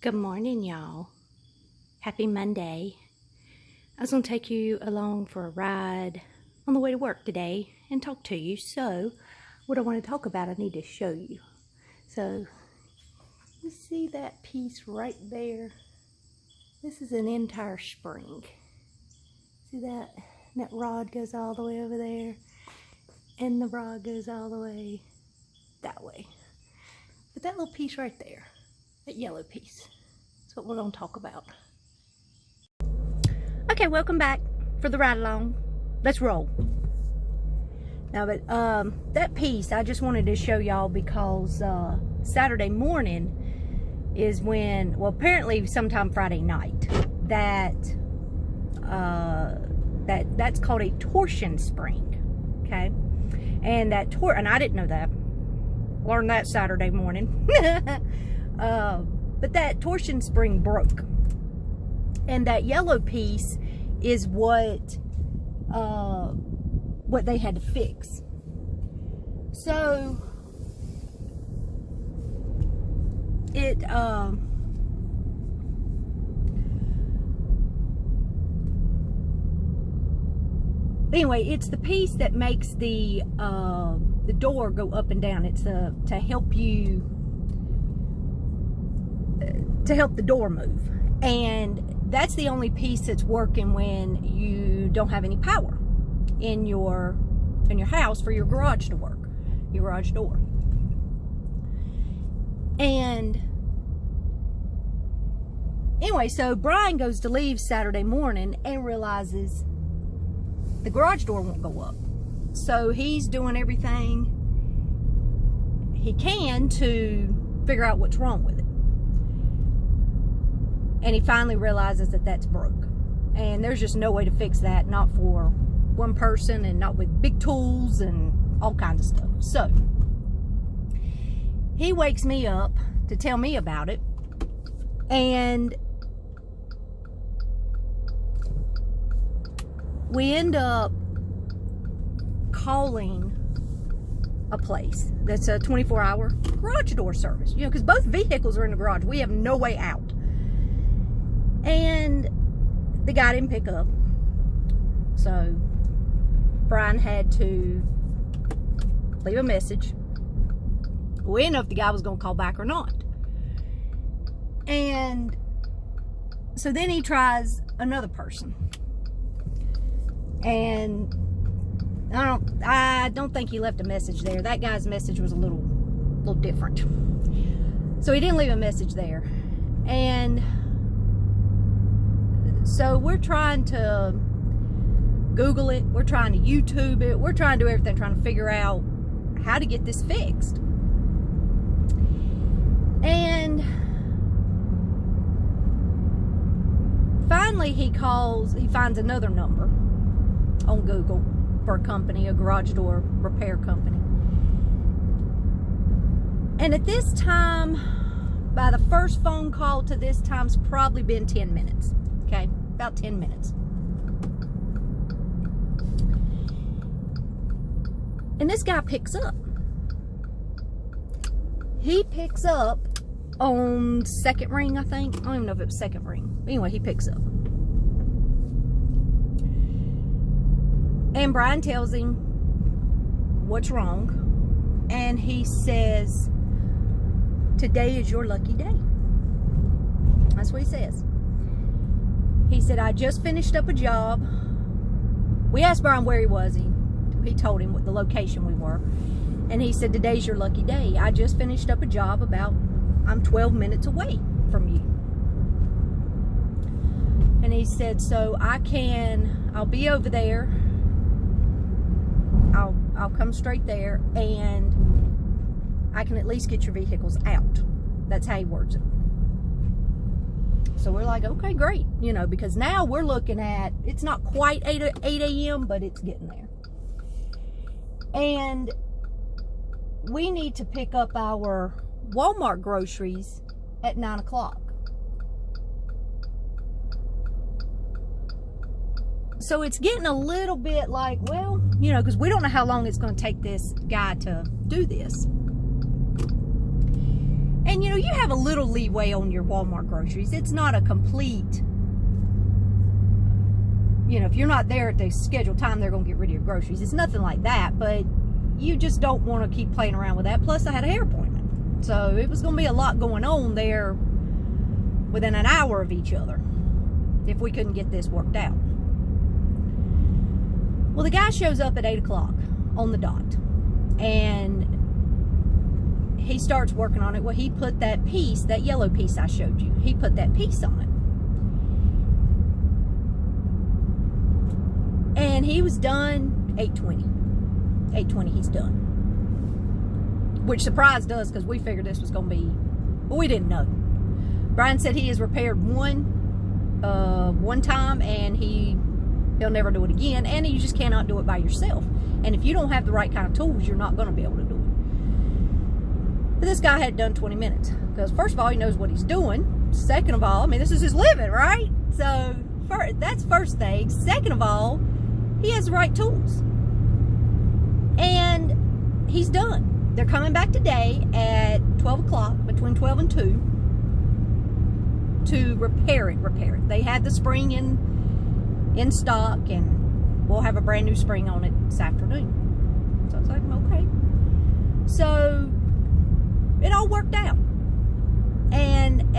Good morning, y'all. Happy Monday. I was going to take you along for a ride on the way to work today and talk to you. So, what I want to talk about, I need to show you. So, you see that piece right there? This is an entire spring. See that? And that rod goes all the way over there. And the rod goes all the way that way. But that little piece right there, that yellow piece, that's what we're going to talk about. Okay, welcome back for the ride along. Let's roll. Now, but that piece I just wanted to show y'all because Saturday morning is when, well, apparently sometime Friday night, that's called a torsion spring. Okay, and and I didn't know that. Learned that Saturday morning. But that torsion spring broke, and that yellow piece is what they had to fix. So it anyway, it's the piece that makes the door go up and down. It's to help you help the door move, and that's the only piece that's working when you don't have any power in your house for your garage to work, your garage door. And anyway, so Brian goes to leave Saturday morning and realizes the garage door won't go up. So he's doing everything he can to figure out what's wrong with it. And he finally realizes that that's broke. And there's just no way to fix that, not for one person and not with big tools and all kinds of stuff. So he wakes me up to tell me about it. And we end up calling a place that's a 24-hour garage door service. You know, because both vehicles are in the garage. We have no way out. And the guy didn't pick up. So Brian had to leave a message. We didn't know if the guy was going to call back or not. And so then he tries another person. And I don't think he left a message there. That guy's message was a little different. So he didn't leave a message there. And so we're trying to Google it. We're trying to YouTube it. We're trying to do everything, trying to figure out how to get this fixed. And finally he finds another number on Google for a company, a garage door repair company. And at this time, by the first phone call to this time's probably been 10 minutes. Okay, about 10 minutes. And this guy picks up. He picks up on second ring, I think. I don't even know if it was second ring. But anyway, he picks up. And Brian tells him what's wrong. And he says, "Today is your lucky day." That's what he says. He said, "I just finished up a job." We asked Brian where he was. He told him what the location we were. And he said, "Today's your lucky day. I just finished up a job I'm 12 minutes away from you." And he said, "So I'll be over there. I'll come straight there, and I can at least get your vehicles out." That's how he words it. So we're like, okay, great. You know, because now we're looking at, it's not quite 8 a.m., but it's getting there. And we need to pick up our Walmart groceries at 9 o'clock. So it's getting a little bit like, well, you know, because we don't know how long it's going to take this guy to do this. And And you know, you have a little leeway on your Walmart groceries. It's not a complete, you know, if you're not there at the scheduled time, they're going to get rid of your groceries. It's nothing like that, but you just don't want to keep playing around with that. Plus, I had a hair appointment. So it was going to be a lot going on there within an hour of each other if we couldn't get this worked out. Well, the guy shows up at 8 o'clock on the dot, and he starts working on it. Well, he put that piece, that yellow piece I showed you, he put that piece on it. And he was done 8:20. 8:20 he's done. Which surprised us because we figured this was going to be, well, we didn't know. Brian said he has repaired one time, and he'll never do it again, and you just cannot do it by yourself. And if you don't have the right kind of tools, you're not going to be able to do it. But this guy had done 20 minutes because first of all, he knows what he's doing. Second of all, I mean, this is his living, right? So that's first thing. Second of all, he has the right tools, and he's done. They're coming back today at 12 o'clock, between 12 and 2, to repair it. They had the spring in stock, and we'll have a brand new spring on it this afternoon. So I was like, okay. So it all worked out. And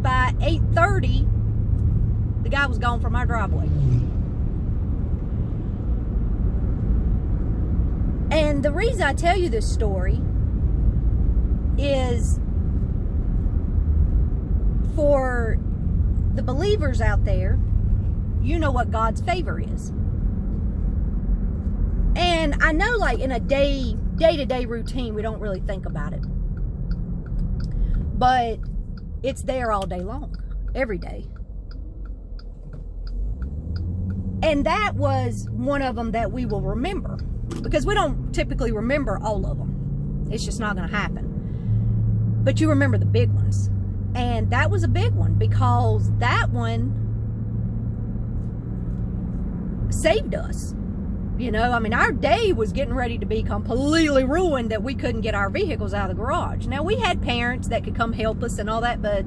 by 8:30, the guy was gone from our driveway. And the reason I tell you this story is for the believers out there. You know what God's favor is. And I know, like, in a day-to-day routine, we don't really think about it. But it's there all day long, every day. And that was one of them that we will remember. Because we don't typically remember all of them. It's just not going to happen. But you remember the big ones. And that was a big one, because that one saved us. You know, I mean, our day was getting ready to be completely ruined that we couldn't get our vehicles out of the garage. Now, we had parents that could come help us and all that, but,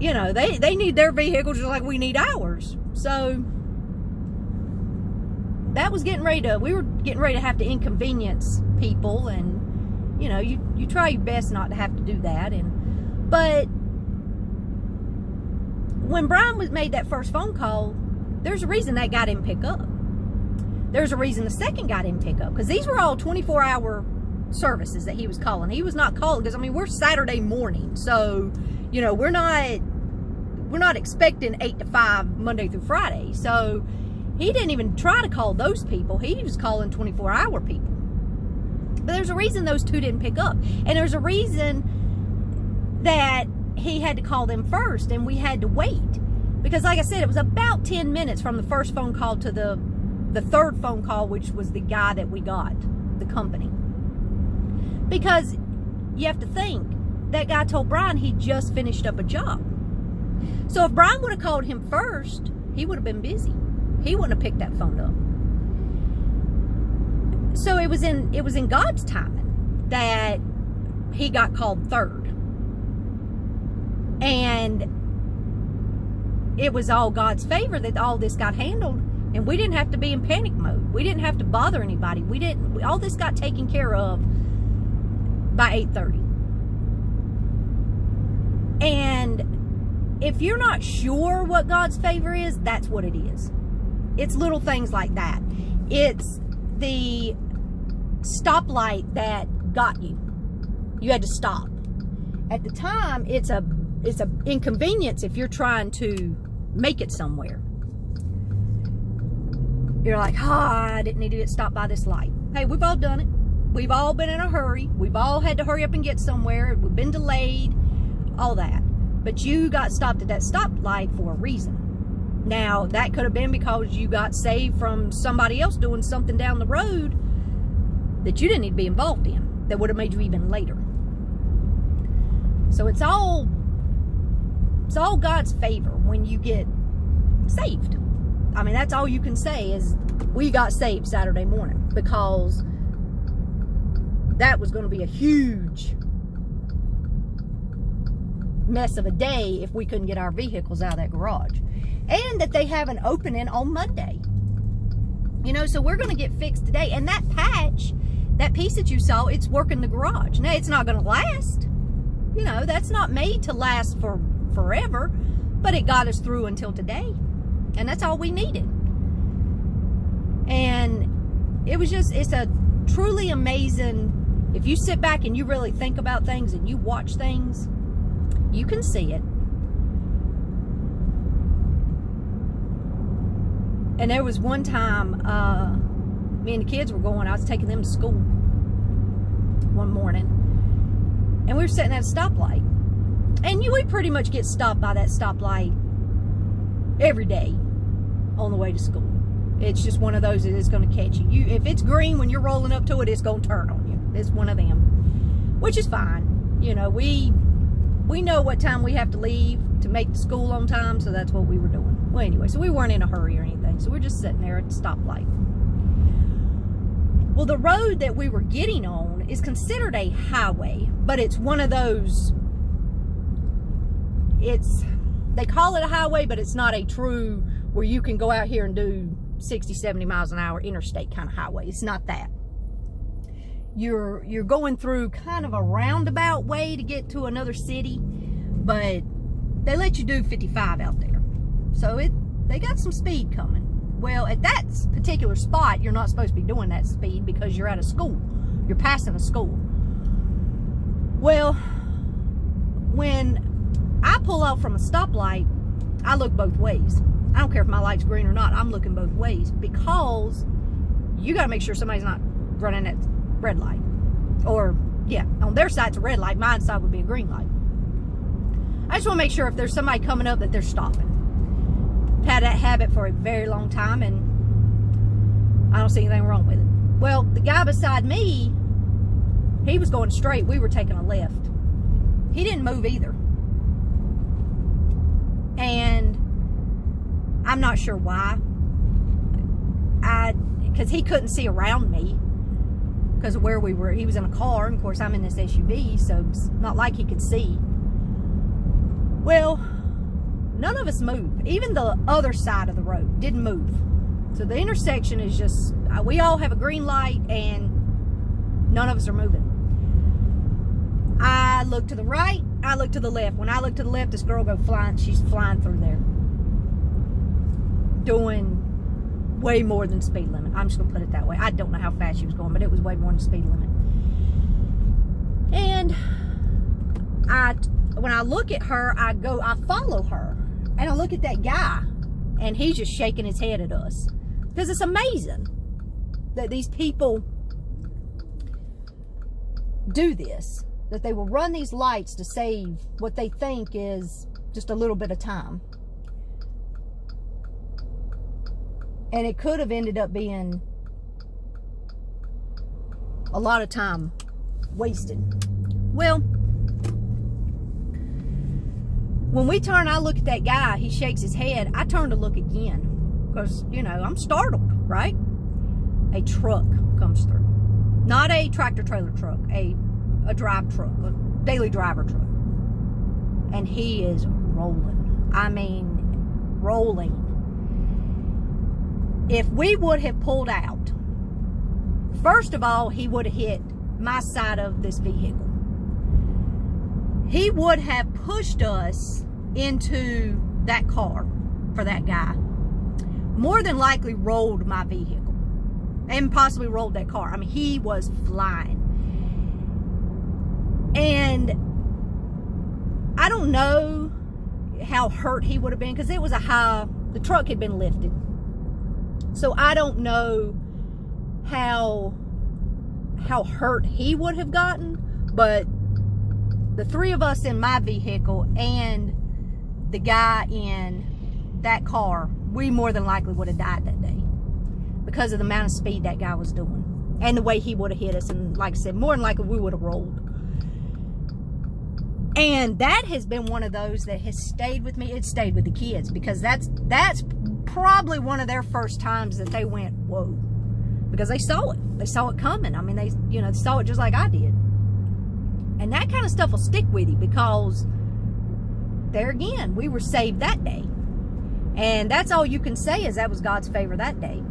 you know, they need their vehicles just like we need ours. So that was we were getting ready to have to inconvenience people, and, you know, you try your best not to have to do that. But when Brian made that first phone call, there's a reason that guy didn't pick up. There's a reason the second guy didn't pick up, because these were all 24-hour services that he was calling. He was not calling because, I mean, we're Saturday morning, so, you know, we're not expecting 8 to 5 Monday through Friday. So he didn't even try to call those people. He was calling 24-hour people. But there's a reason those two didn't pick up, and there's a reason that he had to call them first, and we had to wait. Because, like I said, it was about 10 minutes from the first phone call to the third phone call, which was the guy that we got, the company. Because you have to think, that guy told Brian he just finished up a job. So if Brian would have called him first, he would have been busy. He wouldn't have picked that phone up. So it was in God's timing that he got called third. And it was all God's favor that all this got handled, and we didn't have to be in panic mode. We didn't have to bother anybody. All this got taken care of by 8:30. And if you're not sure what God's favor is, that's what it is. It's little things like that. It's the stoplight that got you. You had to stop. At the time, it's a inconvenience if you're trying to make it somewhere. You're like, I didn't need to get stopped by this light. Hey, we've all done it. We've all been in a hurry. We've all had to hurry up and get somewhere. We've been delayed, all that. But you got stopped at that stoplight for a reason. Now, that could have been because you got saved from somebody else doing something down the road that you didn't need to be involved in, that would have made you even later. So it's all God's favor when you get saved. I mean, that's all you can say is we got saved Saturday morning, because that was going to be a huge mess of a day if we couldn't get our vehicles out of that garage. And that they have an opening on Monday. You know, so we're going to get fixed today. And that patch, that piece that you saw, it's working the garage. Now, it's not going to last. You know, that's not made to last for forever. But it got us through until today. And that's all we needed. And it was just, it's a truly amazing, if you sit back and you really think about things and you watch things, you can see it. And there was one time, me and the kids were going, I was taking them to school one morning. And we were sitting at a stoplight. And we pretty much get stopped by that stoplight every day on the way to school. It's just one of those that is going to catch you. If it's green when you're rolling up to it, it's going to turn on you. It's one of them, which is fine. You know, we know what time we have to leave to make the school on time, so that's what we were doing. Well, anyway, so we weren't in a hurry or anything, so we're just sitting there at the stoplight. Well, the road that we were getting on is considered a highway, but it's one of those, they call it a highway, but it's not a true where you can go out here and do 60, 70 miles an hour interstate kind of highway. It's not that. You're going through kind of a roundabout way to get to another city, but they let you do 55 out there. So they got some speed coming. Well, at that particular spot, you're not supposed to be doing that speed because you're at a school. You're passing a school. Well, when I pull out from a stoplight, I look both ways. I don't care if my light's green or not. I'm looking both ways because you got to make sure somebody's not running that red light. Or, yeah, on their side it's a red light. My side would be a green light. I just want to make sure if there's somebody coming up that they're stopping. I've had that habit for a very long time, and I don't see anything wrong with it. Well, the guy beside me, he was going straight. We were taking a left. He didn't move either. And I'm not sure why. Because he couldn't see around me because of where we were. He was in a car, and of course I'm in this SUV, so it's not like he could see. Well, none of us moved. Even the other side of the road didn't move. So the intersection is just, we all have a green light and none of us are moving. I look to the right, I look to the left. When I look to the left, this girl goes flying, she's flying through there. Doing way more than speed limit. I'm just going to put it that way. I don't know how fast she was going, but it was way more than speed limit. And when I look at her, I follow her. And I look at that guy, and he's just shaking his head at us. Because it's amazing that these people do this. That they will run these lights to save what they think is just a little bit of time. And it could have ended up being a lot of time wasted. Well, when we turn, I look at that guy, he shakes his head. I turn to look again because, you know, I'm startled, right? A truck comes through. Not a tractor trailer truck, a drive truck, a daily driver truck. And he is rolling. I mean, rolling. If we would have pulled out, first of all, he would have hit my side of this vehicle. He would have pushed us into that car for that guy. More than likely rolled my vehicle and possibly rolled that car. I mean, he was flying. And I don't know how hurt he would have been because it was the truck had been lifted. So I don't know how hurt he would have gotten, but the three of us in my vehicle and the guy in that car, we more than likely would have died that day because of the amount of speed that guy was doing and the way he would have hit us. And like I said, more than likely we would have rolled. And that has been one of those that has stayed with me. It stayed with the kids because that's probably one of their first times that they went, whoa, because they saw it. They saw it coming. I mean, they saw it just like I did. And that kind of stuff will stick with you because there again, we were saved that day. And that's all you can say, is that was God's favor that day.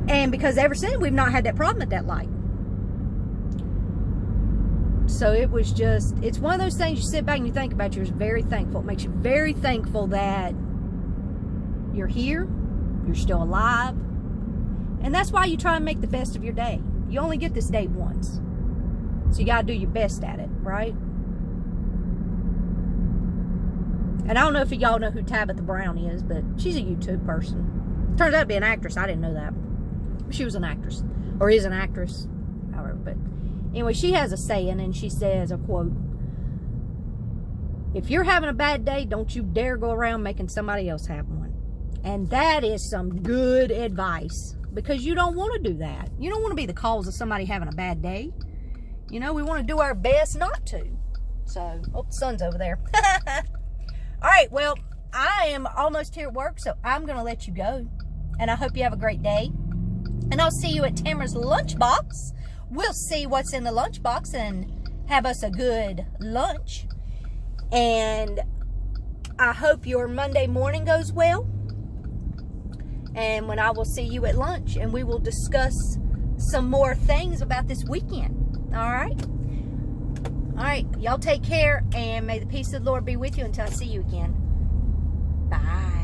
And because ever since, we've not had that problem at that light. So it was just, it's one of those things you sit back and you think about. You're very thankful. It makes you very thankful that you're here, you're still alive. And that's why you try and make the best of your day. You only get this day once. So you got to do your best at it, right? And I don't know if y'all know who Tabitha Brown is, but she's a YouTube person. Turns out to be an actress. I didn't know that. She was an actress, or is an actress, however. But anyway, she has a saying, and she says, a quote, "If you're having a bad day, don't you dare go around making somebody else have one." And that is some good advice, because you don't want to do that. You don't want to be the cause of somebody having a bad day. You know, we want to do our best not to. So, oh, the sun's over there. All right, well, I am almost here at work, so I'm going to let you go. And I hope you have a great day. And I'll see you at Tamara's lunchbox. We'll see what's in the lunchbox and have us a good lunch. And I hope your Monday morning goes well. And when I will see you at lunch, and we will discuss some more things about this weekend. All right? All right, y'all take care, and may the peace of the Lord be with you until I see you again. Bye.